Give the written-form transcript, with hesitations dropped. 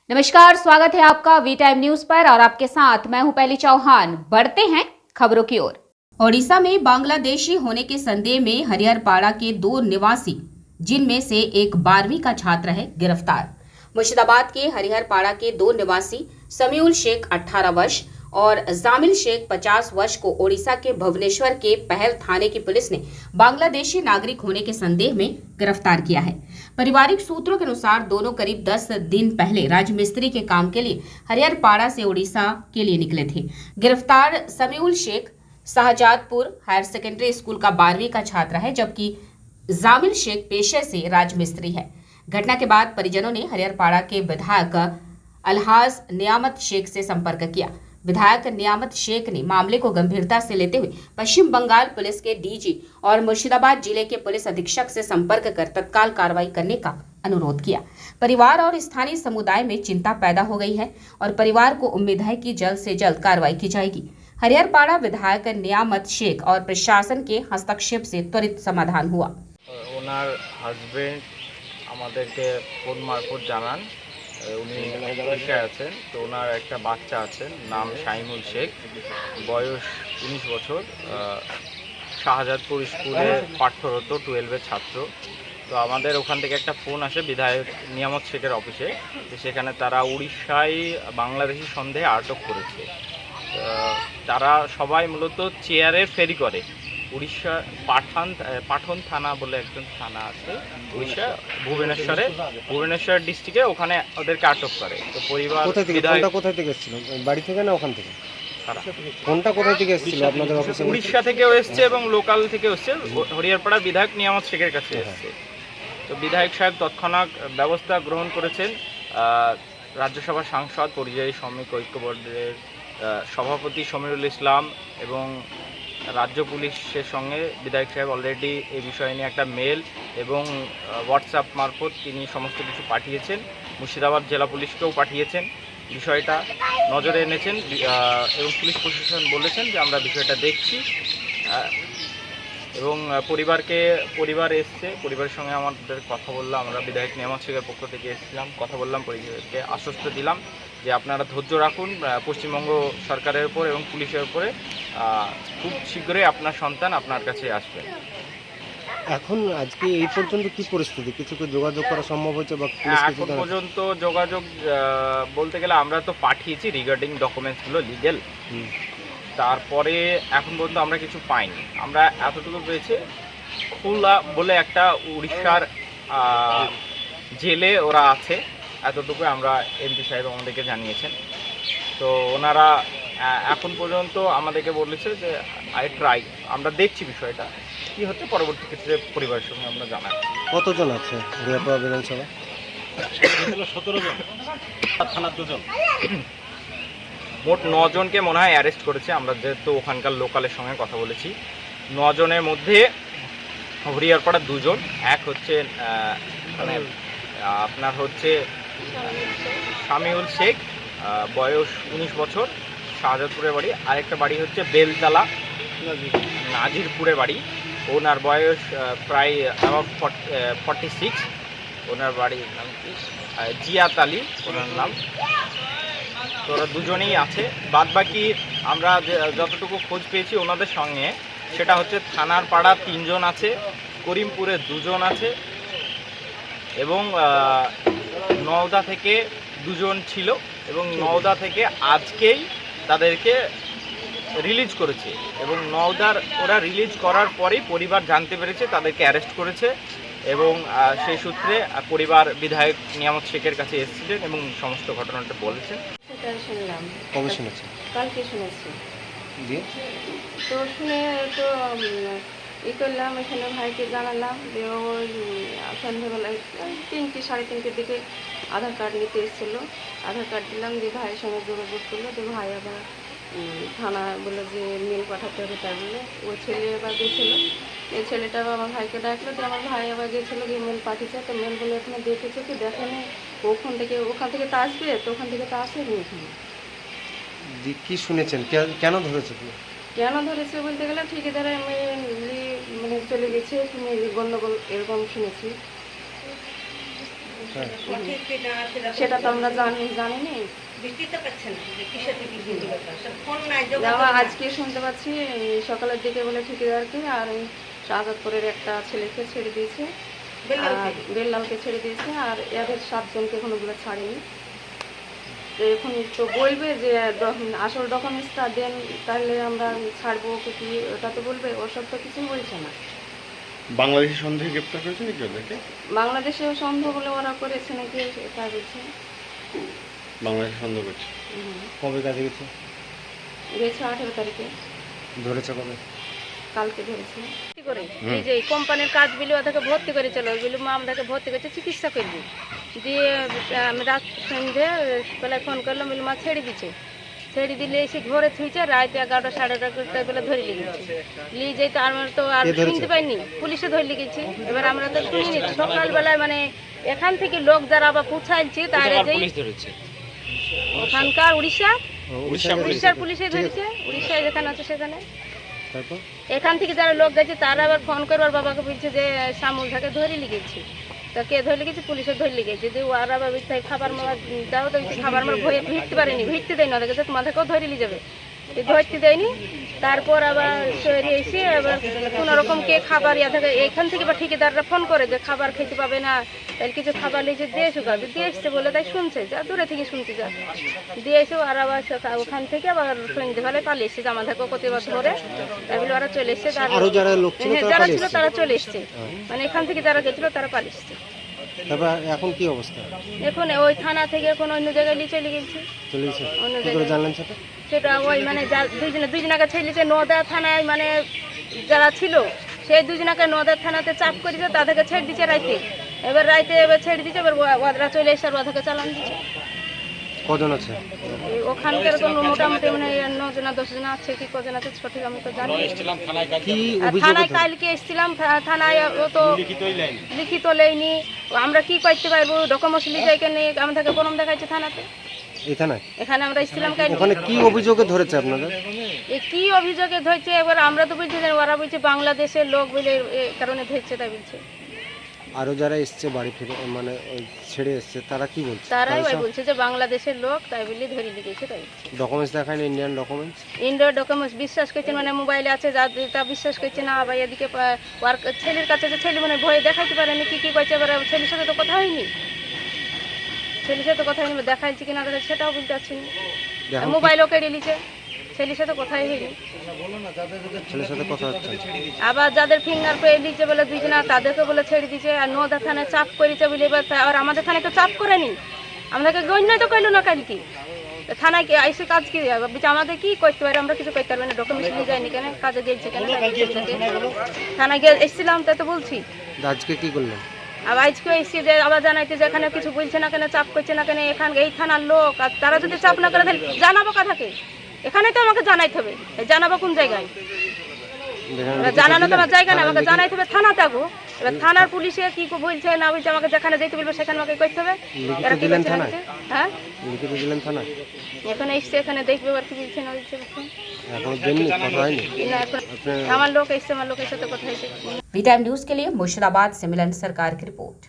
नमस्कार, स्वागत है आपका वी टाइम न्यूज पर और आपके साथ मैं हूं पहली चौहान। बढ़ते हैं खबरों की ओर। ओडिशा में बांग्लादेशी होने के संदेह में हरिहरपाड़ा के 2 निवासी, जिनमें से एक 12वीं का छात्र है, गिरफ्तार। मुर्शिदाबाद के हरिहरपाड़ा के 2 निवासी समीउल शेख 18 वर्ष और जामिल शेख 50 वर्ष को ओडिशा के भुवनेश्वर के पहल थाने की पुलिस ने बांग्लादेशी नागरिक होने के संदेह में गिरफ्तार किया है। पारिवारिक सूत्रों के अनुसार दोनों करीब 10 दिन पहले राजमिस्त्री के काम के लिए हरिहरपाड़ा से ओडिशा के लिए निकले थे। गिरफ्तार Samiul Sheikh Shahzadpur higher secondary school का 12वीं का छात्र है, जबकि जामिल शेख पेशे से राजमिस्त्री है। घटना के बाद परिजनों ने हरिहरपाड़ा के विधायक अलहाज नियामत शेख से संपर्क किया। विधायक नियामत शेख ने मामले को गंभीरता से लेते हुए पश्चिम बंगाल पुलिस के डीजी और मुर्शिदाबाद जिले के पुलिस अधीक्षक से संपर्क कर तत्काल कार्रवाई करने का अनुरोध किया। परिवार और स्थानीय समुदाय में चिंता पैदा हो गई है और परिवार को उम्मीद है कि जल्द से जल्द कार्रवाई की जाएगी। हरिहरपाड़ा विधायक नियामत शेख और प्रशासन के हस्तक्षेप से त्वरित समाधान हुआ। ওনার হাজবেন্ড আমাদেরকে ফোন মারফত জানান উনি পেশায় আছেন, তো ওনার একটা বাচ্চা আছেন, নাম শাইমুল শেখ, বয়স 19 বছর, শাহজাদপুর স্কুলে পাঠরত 12-এর ছাত্র। তো আমাদের ওখান থেকে একটা ফোন আসে বিধায়ক নিয়ামত শেখের অফিসে, যে সেখানে তারা উড়িষ্যায় বাংলাদেশি সন্দেহে আটক করেছে। তারা সবাই মূলত চেয়ারের ফেরি করে। উড়িষ্যা পাঠন থানা বলে একজন থানা আছে উড়িষ্যা ভুবনেশ্বর ডিস্ট্রিক্টে, ওখানে ওদেরকে আটক করে। তো পরিবার কোথায় থেকে এসেছিল, বাড়ি থেকে না ওখান থেকে? ফোনটা কোথায় থেকে এসেছিল আপনাদের অফিসে? উড়িষ্যা থেকেও এসছে এবং লোকাল থেকেও এসছে, হরিহরপাড়া বিধায়ক নিয়ামত শেখের কাছে এসছে। তো বিধায়ক সাহেব তৎক্ষণাৎ ব্যবস্থা গ্রহণ করেছেন। রাজ্যসভার সাংসদ পরিযায়ী শ্রমিক ঐক্য বোর্ডের সভাপতি সমীরুল ইসলাম এবং রাজ্য পুলিশের সঙ্গে বিধায়ক সাহেব অলরেডি এই বিষয় নিয়ে একটা মেল এবং হোয়াটসঅ্যাপ মারফত তিনি সমস্ত কিছু পাঠিয়েছেন। মুর্শিদাবাদ জেলা পুলিশকেও পাঠিয়েছেন, বিষয়টা নজরে এনেছেন এবং পুলিশ প্রশাসন বলেছেন যে আমরা বিষয়টা দেখছি। এবং পরিবার এসছে, পরিবারের সঙ্গে আমাদের কথা বললাম। আমরা বিধায়ক নিয়ামত শেখের পক্ষ থেকে এসেছিলাম, কথা বললাম, পরিবারকে আশ্বস্ত দিলাম যে আপনারা ধৈর্য রাখুন পশ্চিমবঙ্গ সরকারের উপর এবং পুলিশের উপরে, খুব শীঘ্রই আপনার সন্তান আপনার কাছে আসবে। এখন আজকে এই পর্যন্ত কি পরিস্থিতি, কিছু যোগাযোগ করা সম্ভব হয়েছে বা এখন পর্যন্ত যোগাযোগ বলতে গেলে আমরা তো পাঠিয়েছি রিগার্ডিং ডকুমেন্টসগুলো লিগেল, তারপরে এখন পর্যন্ত আমরা কিছু পাইনি। আমরা এতটুকু পেয়েছি খুলনা বলে একটা উড়িষ্যার জেলে ওরা আছে, এতটুকু আমরা এমপি সাহেব আমাদেরকে জানিয়েছেন। তো ওনারা এখন পর্যন্ত আমাদেরকে বলেছে যে আমরা দেখছি বিষয়টা কি হচ্ছে, পরবর্তী ক্ষেত্রে পরিবারের সঙ্গে আমরা জানাই। কতজন আছে হরিহরপাড়া বিধানসভা? 17 জন, থানার 2 জন, মোট 9 জনকে মনে হয় অ্যারেস্ট করেছে। আমরা যেহেতু ওখানকার লোকালের সঙ্গে কথা বলেছি, 9 জনের মধ্যে হরিহরপাড়ার 2 জন, এক হচ্ছে মানে আপনার হচ্ছে শামিউল শেখ, বয়স 19 বছর, শাহজাদপুরের বাড়ি। আরেকটা বাড়ি হচ্ছে বেলতলা, নাজিরপুরের বাড়ি, ওনার বয়স প্রায় অ্যাবাউট 46, ওনার বাড়ির নাম কি জিয়াত আলী ওনার নাম। তো ওরা 2 জনেই আছে। বাদ বাকি আমরা যতটুকু খোঁজ পেয়েছি ওনাদের সঙ্গে, সেটা হচ্ছে থানার পাড়া 3 জন আছে, করিমপুরে 2 জন আছে এবং নওদা থেকে 2 জন ছিল এবং নওদা থেকে আজকেই তাদেরকে রিলিজ করেছে এবং নওদার ওরা রিলিজ করার পরেই পরিবার জানতে পেরেছে, তাদেরকে অ্যারেস্ট করেছে এবং সেই সূত্রে পরিবার বিধায়ক নিয়ামত শেখের কাছে এসেছিলেন এবং সমস্ত ঘটনাটা বলেছেন। শুনলাম কবে শুনেছে? কালকে শুনেছি। তো শুনে তো করলাম, এখানে ভাইকে জানালাম যে ওই সন্ধ্যাবেলায় 3টে সাড়ে 3টের দিকে আধার কার্ড নিতে এসেছিলো। আধার কার্ড দিলাম, যে ভাইয়ের সঙ্গে যোগাযোগ করলো, যে ভাই আবার থানা বলে যে মেল পাঠাতে হবে, তাই বলে ওই ছেলে আবার গেছিলো। এই ছেলেটা আমার ভাইকে ডাকলো, যে আমার ভাই আবার গেছিলো, গিয়ে মেল পাঠিয়েছে। তো মেলগুলো এখানে দেখেছে কি দেখেনি, ওখান থেকে তো আসবে, তো ওখান থেকে তো আসেনি। এখানে কি শুনেছেন, কেন ধরেছে? কেন ধরেছে বলতে গেলে ঠিকাদার মানে চলে গেছে, তুমি গন্ডগোল এরকম শুনেছি। হ্যাঁ সেটা তো আমরা জানিনি। আবার আজকে শুনতে পাচ্ছি সকালের দিকে বলে ঠিকাদারকে আর ওই শাহজাদপুরের একটা ছেলেকে ছেড়ে দিয়েছে, আর বেল্লালকে ছেড়ে দিয়েছে, আর এদের 7 জনকে এখনো বলে ছাড়েনি। তো এখন তো বলবে যে আসল ডকুমেন্টসটা দেন, তাহলে আমরা ছাড়বো কি, ওটা তো বলবে। ওসব তো কিছুই বলছে না। বাংলাদেশি সন্দেহে গ্রেপ্তার করেছে নাকি ওদেরকে? বাংলাদেশেও সন্দেহ বলে ওরা করেছে নাকি এটা বলছে। বাংলাদেশে সন্দেহ করছে। কবে কাজে গেছে? গেছে 18 তারিখে, ধরেছে কবে? কালকে ধরেছে। কি করে এই যে কোম্পানির কাজ বিলি ওদেরকে ভর্তি করেছিল, বিলি মা আমাদেরকে ভর্তি করেছে চিকিৎসা করবি দিয়ে। আমি রাত সন্ধ্যে বেলায় ফোন করলাম, বিলি মা ছেড়ে দিচ্ছে। ছেড়ে দিলে এসে ঘরে থুইছে, রাত 11টা সাড়ে 11টার বেলা ধরে লেগেছে। নিয়ে যাই তো আমরা তো আর শুনতে পাইনি, পুলিশে ধরে লেগেছি। এবার আমরা তো শুনিনি। সকালবেলায় মানে এখান থেকে লোক যারা আবার পুছাইছে তারা যে ওখানকার উড়িষ্যার পুলিশে ধরেছে, উড়িষ্যায় যেখানে আছে সেখানে। তারপর এখান থেকে যারা লোক গেছে তারা আবার ফোন করে ওর বাবাকে বলছে যে শ্যামলদাকে ধরে লিখেছি। তা কে ধরে লিখেছে? পুলিশে ধরে লিখেছে। যে ওরা আবার বলছে খাবার মারা দাও, তো খাবার মারা ভয়ে ভিড়তে পারেনি, ভিড়তে দেয়নি ওদেরকে, তোমাদেরকেও ধরে নিয়ে যাবে, ধরতে দেয়নি। তারপর আবার শহরে এসে আবার কোনো রকম কে খাবার ইয়া থাকে এখান থেকে বা ঠিকাদাররা ফোন করে যে খাবার খেতে পাবে না, তাহলে কিছু খাবার লিখে দিয়ে এসো, গাবে দিয়ে এসছে বলে তাই শুনছে, যা দূরে থেকে শুনছে, যা দিয়ে এসে আর আবার ওখান থেকে আবার সন্ধ্যেবেলায় পালিয়ে এসছে। আমাদেরকেও কতবার ধরে তাই বলে ওরা চলে এসছে। আরো যারা লোক ছিল তারা যারা পালিয়ে ছিল এসেছে? তারা চলে এসছে, মানে এখান থেকে যারা গেছিল তারা পালিয়ে এসছে। তারপর এখন কি অবস্থা? এখন ওই থানা থেকে এখন অন্য জায়গায় নিয়ে চলে গেছে। চলে গেছে? অন্য কি করে জায়গায় জানলেন সেটা? সেটা ওই মানে দুই জনাকে ছেড়েছে নওদা থানায়, মানে যারা ছিল সেই দুজনাকে নওদা থানাতে চাপ করেছে, তাদেরকে ছেড়ে দিচ্ছে রাইতে। এবার রাইতে এবার ছেড়ে দিচ্ছে, এবার ওরা চলে এসে আর ওদেরকে চালান দিচ্ছে। কজন আছে? এই ওখানকার কোনো মোটামুটি মানে 9 জন 10 জন আছে, কি কজন আছে সঠিক আমি তো জানি না। কি আর অভিযোগ? থানায় কালকে এসেছিলাম, থানায় ও তো লিখিত লেয়নি। আমরা কি করতে পারবো? ডকুমেন্টস লিখাইকে নেই, আমাদেরকে প্রমাণ দেখাইছে থানাতে। এই থানায়? এখানে আমরা এসেছিলাম কালকে। ওখানে কি অভিযোগে ধরেছে আপনাদের? এ কি অভিযোগে ধরছে? এবার আমরা তো বলছি যে ওরা বলছে বাংলাদেশের লোক বলে এই কারণে ধরছে, তাই বলছে। আরো যারা এসছে বাড়ি ফিরে মানে ওই ছেড়ে এসছে তারা কি বলছে? তারাই ওই বলছে যে বাংলাদেশের লোক, তাই বলে ধরে লিখেছে, তাই ডকুমেন্টস দেখায়নি? Indian documents? ইন্ডিয়ার ডকুমেন্টস বিশ্বাস করছে, মানে মোবাইলে আছে যা তা বিশ্বাস করছে না। আবার এদিকে ওর ছেলের কাছে যে ছেলে মানে ভয়ে দেখাইতে পারেনি কি কি করছে। এবার ছেলের সাথে তো কথা হয়নি, ছেলের সাথে কথা হয়নি, দেখাইছে কিনা দেখাচ্ছে সেটাও বলতে পারছি না। মোবাইলও কেড়ে নিচ্ছে, ছেলের সাথে কথাই হয়নি। ছেলের সাথে কথা হচ্ছে? আবার যাদের ফিঙ্গার পেয়ে দিচ্ছে বলে দুইজনা, তাদেরকে বলে ছেড়ে দিচ্ছে। আর নওদা থানায় চাপ করেছে বলে এবার আর আমাদের থানায় তো চাপ করেনি, আমাদেরকে গণ্যই তো করলো না কালকে। থানায় এসে কাজ কি আমাদের কি করতে পারে? আমরা কিছু করতে পারবো না, ডকুমেন্টস নিয়ে যায়নি কেন, কাজে গেছে কেন? থানায় গিয়ে এসেছিলাম তাই তো বলছি। আজকে কি করলেন? আবার আজকে এসে যে আবার জানাইতে যে এখানে কিছু বলছে না কেন, চাপ করছে না কেন, এখানে এই থানার লোক। আর তারা যদি চাপ না করে তাহলে জানাবো কথাকে, এখানে তো আমাকে জানাইতে হবে। জানাবো কোন জায়গায়? জানানো তো আমার জায়গা না, আমাকে জানাইতে হবে থানাতে আগো। এবার থানার পুলিশে কি বলছে না বলছে, আমাকে যেখানে যেতে বলবে সেখানে আমাকে করতে হবে। লিখিত দিলেন থানায়? হ্যাঁ লিখিত দিলেন থানায়? এখানে এসছে, এখানে দেখবে আর কি বলছে না বলছে। এখন দেননি? কথা হয়নি? না, এখন আমার লোক এসছে, আমার লোকের সাথে কথা হয়েছে। वी टाइम न्यूज के लिए मुर्शिदाबाद से मिलन सरकार की रिपोर्ट।